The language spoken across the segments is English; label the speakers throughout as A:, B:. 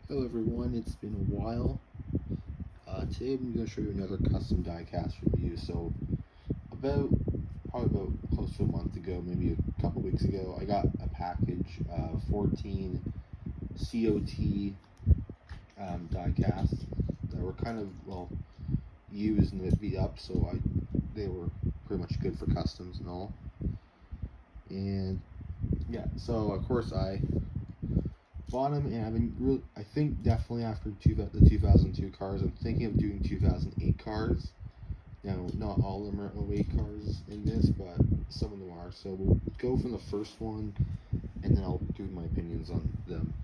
A: Hello everyone, it's been a while. Today I'm going to show you another custom diecast review. So probably about close to a month ago, maybe a couple weeks ago, I got a package of 14 COT diecasts that were kind of, well, used and a bit beat up, so they were pretty much good for customs and all. And yeah, so of course I bought them, and I've been really, I think definitely after the 2002 cars, I'm thinking of doing 2008 cars. Now, not all of them are 08 cars in this, but some of them are. So we'll go from the first one, and then I'll give my opinions on them.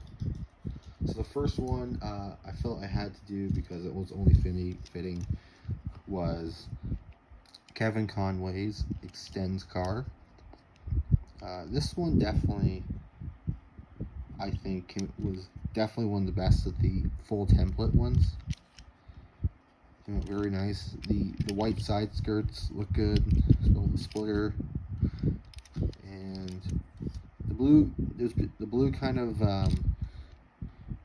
A: So the first one I felt I had to do because it was only fitting was Kevin Conway's Extends car. This one definitely, I think, was definitely one of the best of the full template ones. Very nice. The white side skirts look good. The splitter and the blue kind of I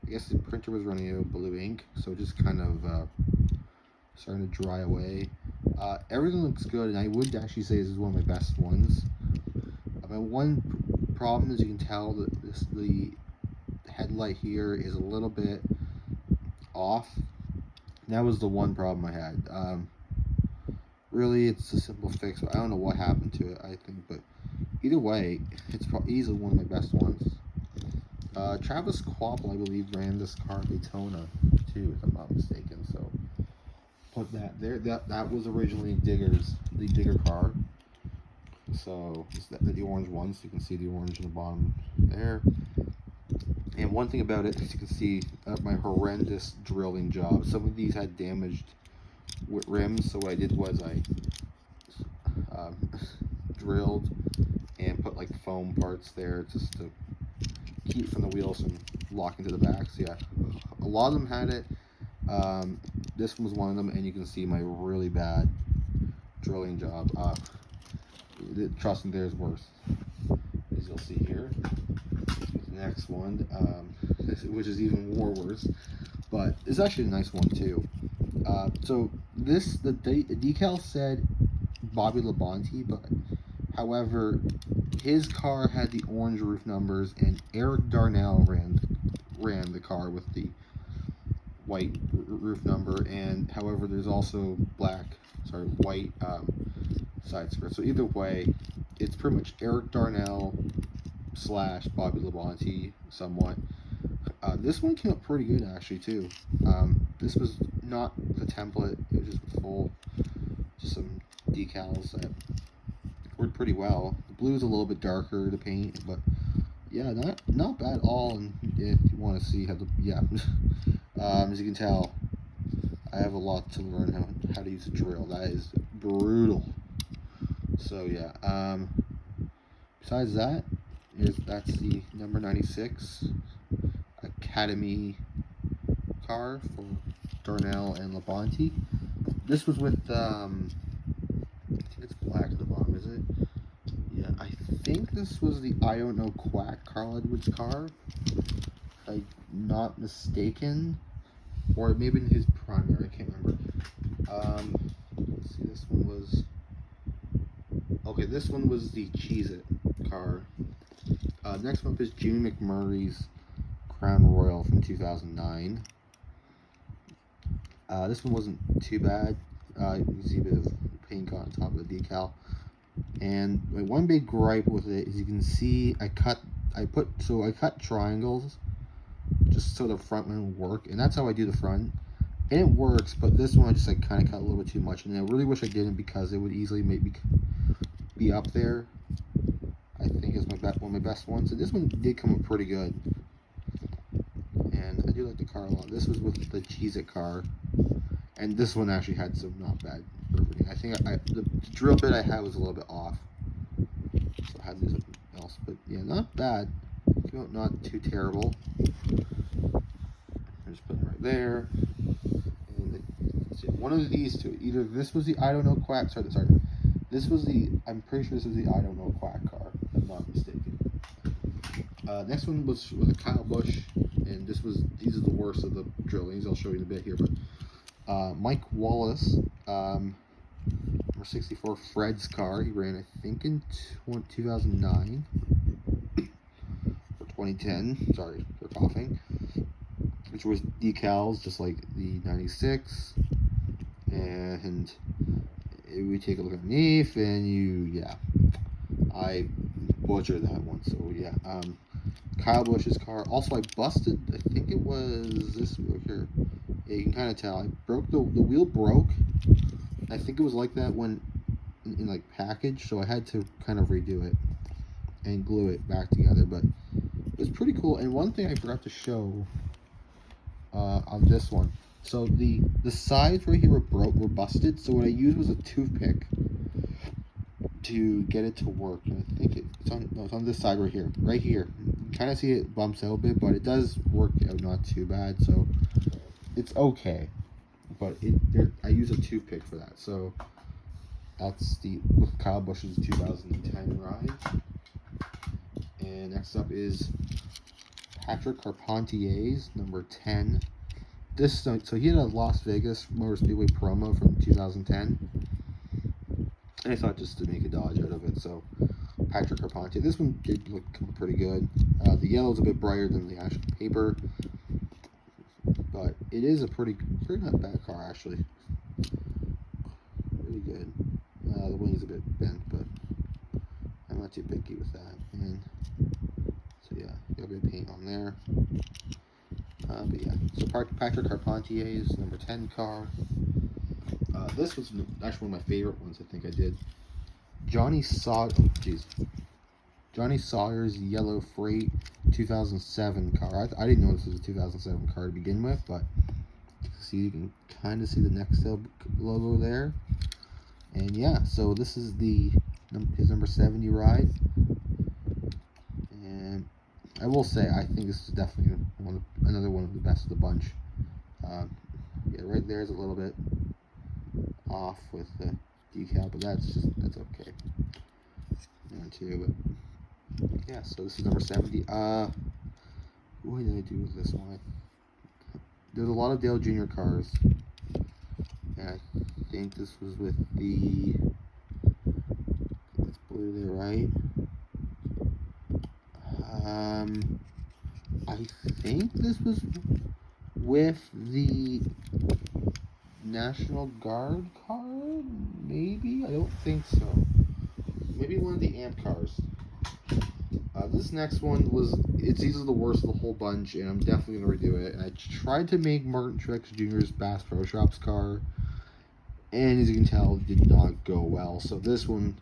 A: guess the printer was running out of blue ink, so just kind of starting to dry away. Everything looks good, and I would actually say this is one of my best ones. My one problem, as you can tell, that the headlight here is a little bit off. That was the one problem I had. Really, it's a simple fix, but I don't know what happened to it, I think. But either way, it's easily one of my best ones. Travis Quapple, I believe, ran this car at Daytona, too, if I'm not mistaken. So, put that there. That was originally the Digger car. So, it's the orange one, so you can see the orange in the bottom there. And one thing about it, as you can see, my horrendous drilling job. Some of these had damaged rims, so what I did was I drilled and put like foam parts there just to keep from the wheels from locking to the back. So yeah, a lot of them had it. This was one of them, and you can see my really bad drilling job. Trust me, there's worse, as you'll see here. The next one, which is even more worse, but it's actually a nice one too. So the decal said Bobby Labonte, but however, his car had the orange roof numbers, and Eric Darnell ran the car with the white roof number, and however, there's also white side skirt. So either way, it's pretty much Eric Darnell / Bobby Labonte somewhat. This one came up pretty good actually too. This was not the template; it was just some decals that worked pretty well. The blue is a little bit darker to paint, but yeah, not bad at all. And if you want to see how as you can tell, I have a lot to learn how to use a drill. That is brutal. So yeah. Besides that, that's the number 96 Academy car for Darnell and Labonte. This was with I think it's black at the bottom, is it? Yeah, I think this was the I Don't Know Quack Carl Edwards car, if I'm not mistaken, or maybe in his primary, I can't remember. Let's see, this one was the Cheez-It car. Next one up is Jimmy McMurray's Crown Royal from 2009. This one wasn't too bad. You can see a bit of paint on top of the decal. And my one big gripe with it is you can see I cut triangles just so the front one would work, and that's how I do the front. And it works, but this one I just kind of cut a little bit too much, and I really wish I didn't because it would easily make me be up there. I think is one of my best ones. And this one did come up pretty good, and I do like the car a lot. This was with the Cheez-It car, and this one actually had some not bad riveting. I think the drill bit I had was a little bit off, so I had to do something else. But yeah, not bad. Not too terrible. I just put it right there. And one of these two, either this was the I Don't Know Quack. Sorry. This was the. I'm pretty sure this was the I Don't Know Quack car, if I'm not mistaken. Next one was with a Kyle Busch, and these are the worst of the drillings. I'll show you in a bit here, but Mike Wallace, number 64, Fred's car. He ran, I think, in 2009 or 2010. Sorry for coughing. Which was decals, just like the 96, and we take a look underneath, and I butchered that one. So yeah, Kyle Busch's car. Also, I busted. I think it was this wheel here. Yeah, you can kind of tell. I broke the wheel broke. I think it was like that when in like package, so I had to kind of redo it and glue it back together. But it was pretty cool. And one thing I forgot to show on this one. So the sides right here were busted. So what I used was a toothpick to get it to work. And I think it's on this side right here. Right here. You can kind of see it bumps out a bit, but it does work out not too bad. So it's okay. But I use a toothpick for that. So that's with Kyle Busch's 2010 ride. And next up is Patrick Carpentier's number 10. So he had a Las Vegas Motor Speedway promo from 2010, and I thought just to make a Dodge out of it. So Patrick Carpentier. This one did look pretty good. The yellow is a bit brighter than the actual paper, but it is a pretty not bad car actually. Pretty good. The wing's a bit bent, but I'm not too picky with that. And so yeah, got a bit of paint on there. But yeah, so Patrick Carpentier's number 10 car. This was actually one of my favorite ones. I think I did. Johnny Sawyer's Yellow Freight 2007 car. I didn't know this was a 2007 car to begin with, but you can kind of see the Nextel logo there. And yeah, so this is his number 70 ride. And I will say, I think this is definitely another one of the best of the bunch. Yeah, right there is a little bit off with the decal, but that's okay. But yeah, so this is number 70. What did I do with this one? There's a lot of Dale Jr. cars, and I think this was with it's blue there, right? I think this was with the National Guard car, maybe? I don't think so. Maybe one of the AMP cars. This next one it's easily the worst of the whole bunch, and I'm definitely going to redo it. And I tried to make Martin Truex Jr.'s Bass Pro Shops car, and as you can tell, it did not go well. So this one,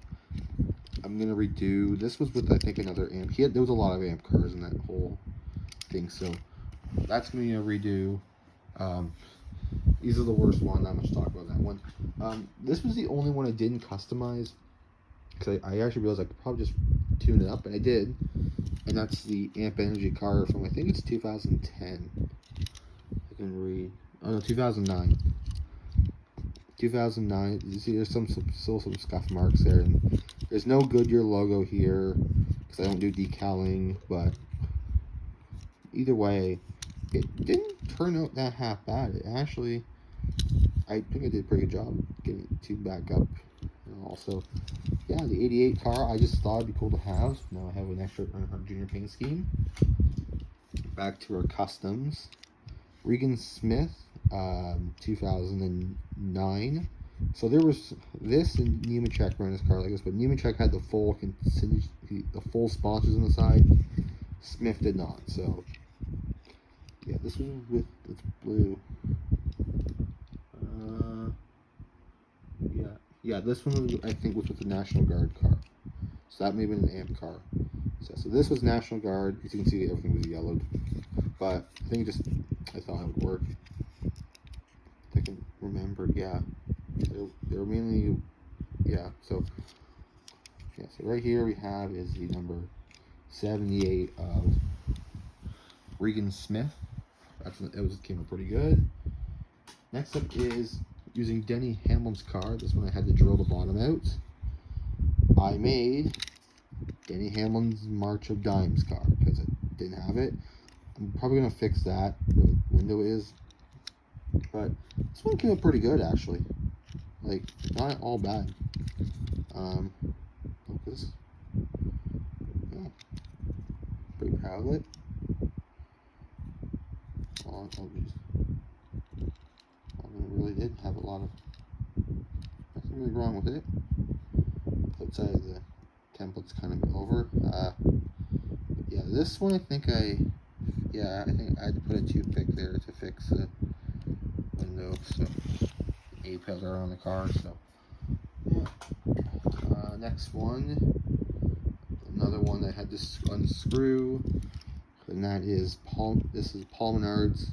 A: I'm going to redo. This was with, I think, another AMP. There was a lot of AMP cars in that whole thing, so that's going to redo. These are the worst one. Not much to talk about that one. This was the only one I didn't customize, because I actually realized I could probably just tune it up, and I did. And that's the AMP Energy car from, I think it's 2010. I can read. Oh no, 2009. 2009. You see, there's still some scuff marks there, and there's no Goodyear logo here because I don't do decaling. But either way, it didn't turn out that half bad. It actually, I think I did a pretty good job getting it tuned back up. And also, yeah, the 88 car, I just thought it'd be cool to have. Now I have an extra Earnhardt Jr. paint scheme. Back to our customs. Regan Smith, 2009. So there was this, and Nemechek ran his car like this, but Nemechek had the full sponsors on the side. Smith did not. So yeah, this was with it's blue. Yeah, this one was, I think, was with the National Guard car. So that may have been an AMP car. So this was National Guard. As you can see, everything was yellowed. But I think I thought it would work. If I can remember, yeah. They were mainly, yeah. So right here we have is the number 78 of Regan Smith. Came out pretty good. Next up is using Denny Hamlin's car. This one I had to drill the bottom out. I made Denny Hamlin's March of Dimes car because didn't have it. I'm probably gonna fix that where the window is. But this one came out pretty good actually. Like, not all bad. Focus. Yeah, pretty proud of it. Oh, geez. Really did have a lot of, nothing really wrong with it. Outside of the template's kind of over. Yeah, this one I think I had to put a toothpick there to fix the window, so A-pills are on the car, so yeah. Next one, another one that I had to unscrew, and that is this is Paul Menard's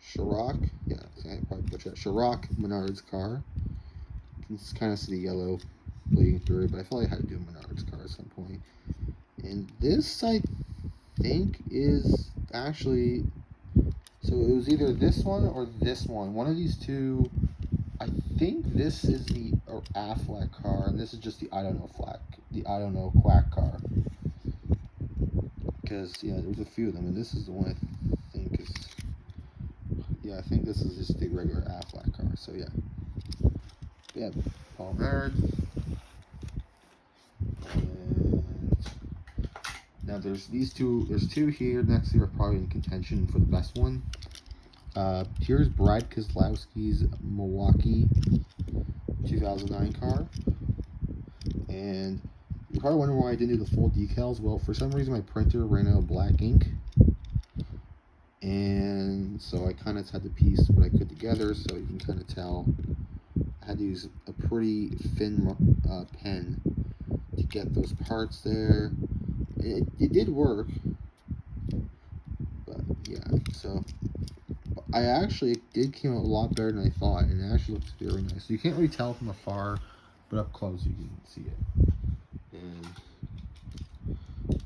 A: Chirac, yeah, I probably butchered that. Chirac Menard's car. You can kind of see the yellow bleeding through it, but I felt like I had to do a Menard's car at some point. And this, I think, is actually, so it was either this one or this one. One of these two. I think this is the Affleck car, and this is just the I don't know Quack car. Because yeah, there's a few of them, and this is the one I think is. Yeah, I think this is just the regular Affleck car. So yeah, Paul Nerd. And now there's these two. There's two here next to are probably in contention for the best one. Here's Brad Keselowski's Milwaukee 2009 car, and you're probably wondering why I didn't do the full decals. Well, for some reason my printer ran out of black ink, and so I kind of had to piece what I could together. So you can kind of tell I had to use a pretty thin pen to get those parts there. It did work, but yeah. So I actually, it did came out a lot better than I thought, and it actually looks very nice. You can't really tell from afar, but up close you can see it. And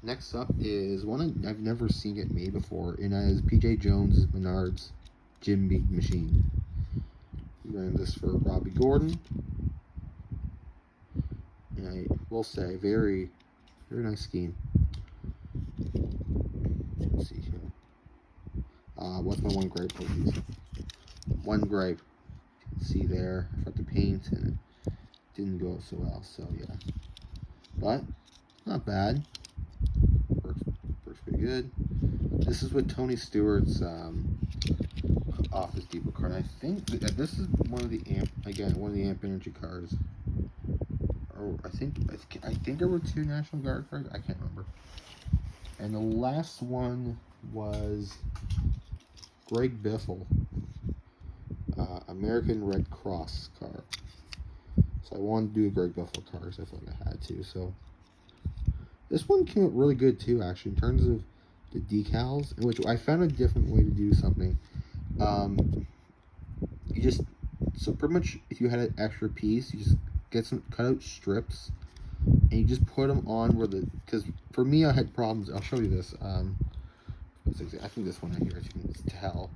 A: next up is one I've never seen it made before, and that is PJ Jones' Menards Jim Beam machine. We ran this for Robbie Gordon, and I will say, very, very nice scheme. Let's see here. What's my one gripe with these? One gripe. You can see there, I forgot to paint, and it didn't go so well, so yeah. But, not bad. Works pretty good. This is with Tony Stewart's Office Depot card. I think this is one of the Amp Energy cars. Or I think there were two National Guard cards. I can't remember. And the last one was Greg Biffle, American Red Cross car. So I wanted to do a Greg Biffle car because I felt like I had to. So this one came out really good too, actually, in terms of the decals, in which I found a different way to do something. So pretty much, if you had an extra piece, you just get some cutout strips, and you just put them on where because for me, I had problems. I'll show you this. I think this one right here, as you can tell,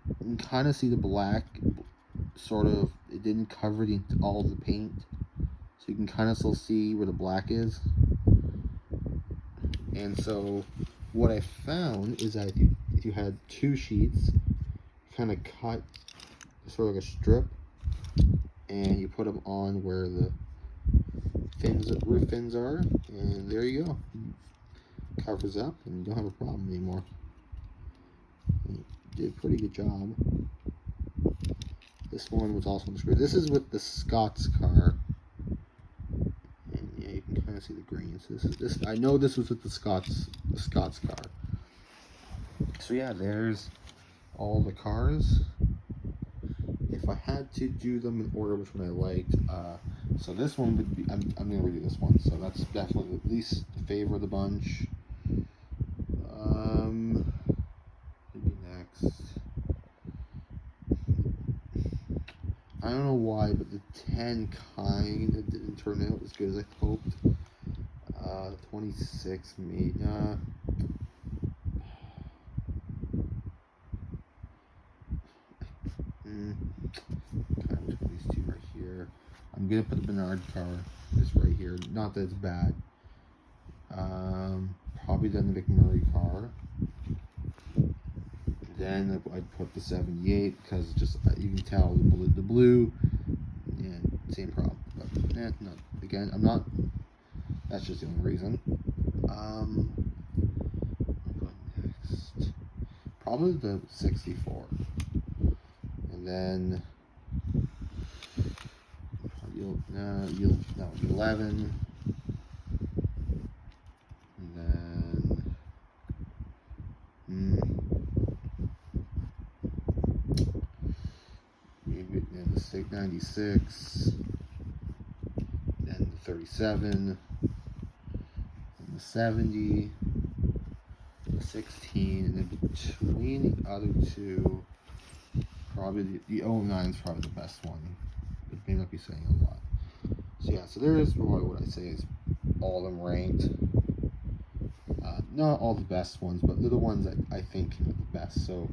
A: you can kind of see the black, sort of, it didn't cover all the paint, so you can kind of still see where the black is. And so what I found is that if you had two sheets, you kind of cut sort of like a strip, and you put them on where the roof fins are, and there you go. Covers up, and you don't have a problem anymore. You did a pretty good job. This one was also unscrewed. This is with the Scott's car, and yeah, you can kind of see the green. So this. I know this was with the Scott's car. So yeah, there's all the cars. If I had to do them in order which one I liked, so this one would be, I'm gonna redo this one, so that's definitely the least favorite of the bunch. Maybe next. I don't know why, but the 10 kind of didn't turn out as good as I hoped. 26 maybe, kind of between these two right here. I'm gonna put the Bernard car just right here. Not that it's bad. Probably then the McMurray car. Then I'd put the 78 because just you can tell the blue, yeah, same problem. But no, again, I'm not. That's just the only reason. Next, probably the 64, and then you'll 11, and then. Maybe the 96, then the 37, and the 70, the 16, and then between the other two, probably the 09 is probably the best one. It may not be saying a lot. So yeah, so there is probably what I say is all of them ranked. Not all the best ones, but they're the ones that I think are the best. So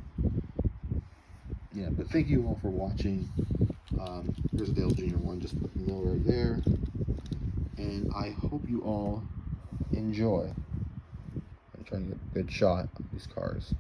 A: yeah, but thank you all for watching. Here's a Dale Jr. one, just put the low right there. And I hope you all enjoy. I'm trying to get a good shot of these cars.